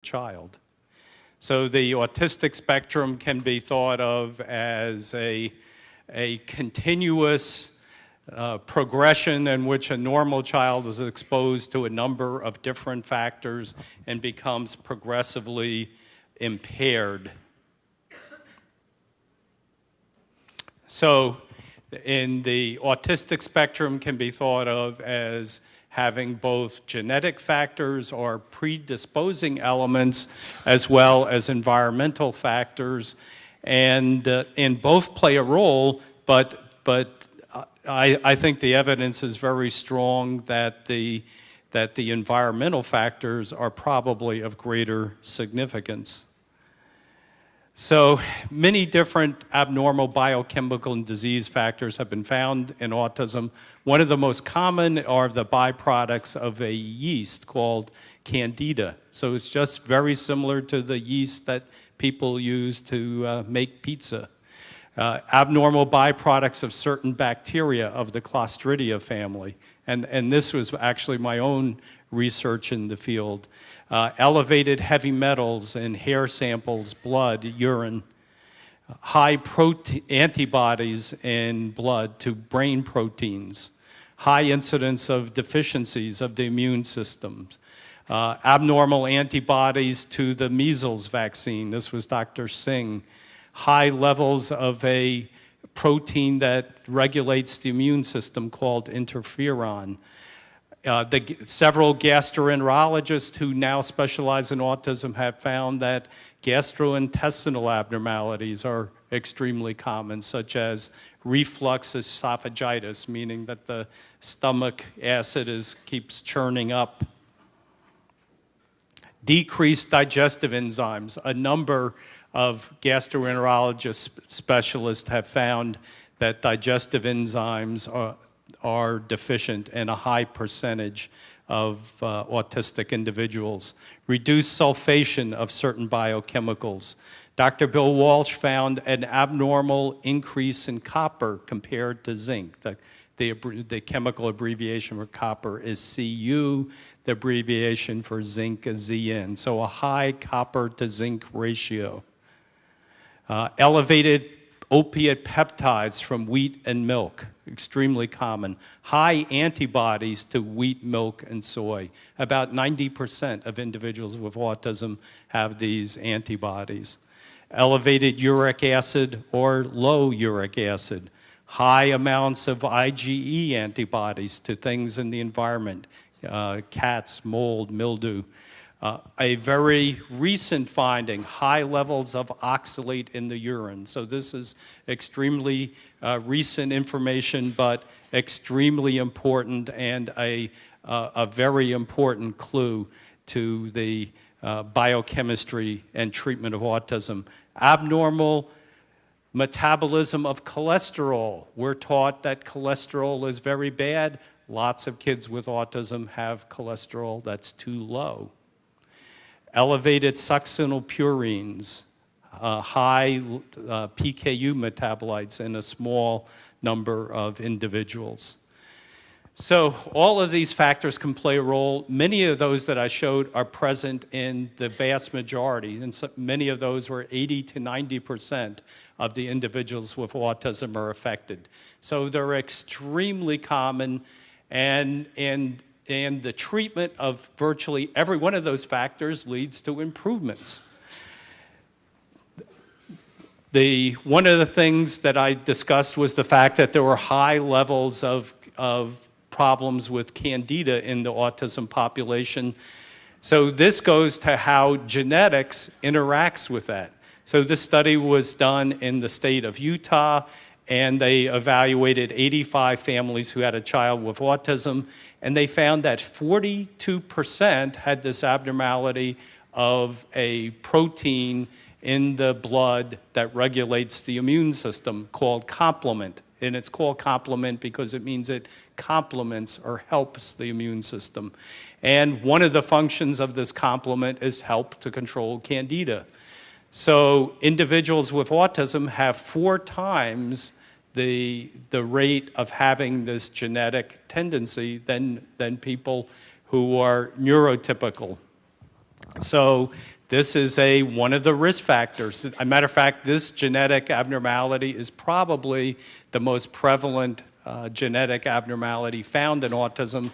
child. So the autistic spectrum can be thought of as a continuous progression in which a normal child is exposed to a number of different factors and becomes progressively impaired. So in the autistic spectrum can be thought of as having both genetic factors or predisposing elements as well as environmental factors, and both play a role, but I think the evidence is very strong that the environmental factors are probably of greater significance. So many different abnormal biochemical and disease factors have been found in autism. One of the most common are the byproducts of a yeast called Candida. So it's just very similar to the yeast that people use to make pizza. Abnormal byproducts of certain bacteria of the Clostridia family. And this was actually my own research in the field. Elevated heavy metals in hair samples, blood, urine. High antibodies in blood to brain proteins. High incidence of deficiencies of the immune systems. Abnormal antibodies to the measles vaccine. This was Dr. Singh. High levels of a protein that regulates the immune system called interferon. Several gastroenterologists who now specialize in autism have found that gastrointestinal abnormalities are extremely common, such as reflux esophagitis, meaning that the stomach acid keeps churning up. Decreased digestive enzymes. A number of gastroenterologist specialists have found that digestive enzymes are deficient in a high percentage of autistic individuals. Reduced sulfation of certain biochemicals. Dr. Bill Walsh found an abnormal increase in copper compared to zinc. The chemical abbreviation for copper is Cu. The abbreviation for zinc is Zn. So a high copper to zinc ratio. Elevated opiate peptides from wheat and milk, extremely common. High antibodies to wheat, milk, and soy. About 90% of individuals with autism have these antibodies. Elevated uric acid or low uric acid. High amounts of IgE antibodies to things in the environment, cats, mold, mildew. A very recent finding, high levels of oxalate in the urine. So this is extremely recent information, but extremely important and a very important clue to the biochemistry and treatment of autism. Abnormal metabolism of cholesterol. We're taught that cholesterol is very bad. Lots of kids with autism have cholesterol that's too low. Elevated succinylpurines, high PKU metabolites in a small number of individuals. So all of these factors can play a role. Many of those that I showed are present in the vast majority, and so many of those were 80 to 90% of the individuals with autism are affected. So they're extremely common, and the treatment of virtually every one of those factors leads to improvements. One of the things that I discussed was the fact that there were high levels of problems with Candida in the autism population. So this goes to how genetics interacts with that. So this study was done in the state of Utah, and they evaluated 85 families who had a child with autism, and they found that 42% had this abnormality of a protein in the blood that regulates the immune system called complement. And it's called complement because it means it complements or helps the immune system. And one of the functions of this complement is help to control Candida. So individuals with autism have 4 times the rate of having this genetic tendency than people who are neurotypical. So this is one of the risk factors. As a matter of fact, this genetic abnormality is probably the most prevalent genetic abnormality found in autism.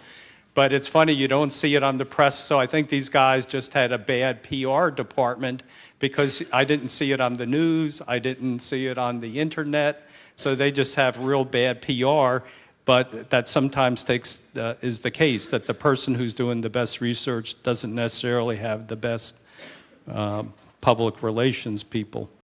But it's funny, you don't see it on the press, so I think these guys just had a bad PR department because I didn't see it on the news, I didn't see it on the internet, so they just have real bad PR. But that sometimes is the case, that the person who's doing the best research doesn't necessarily have the best public relations people.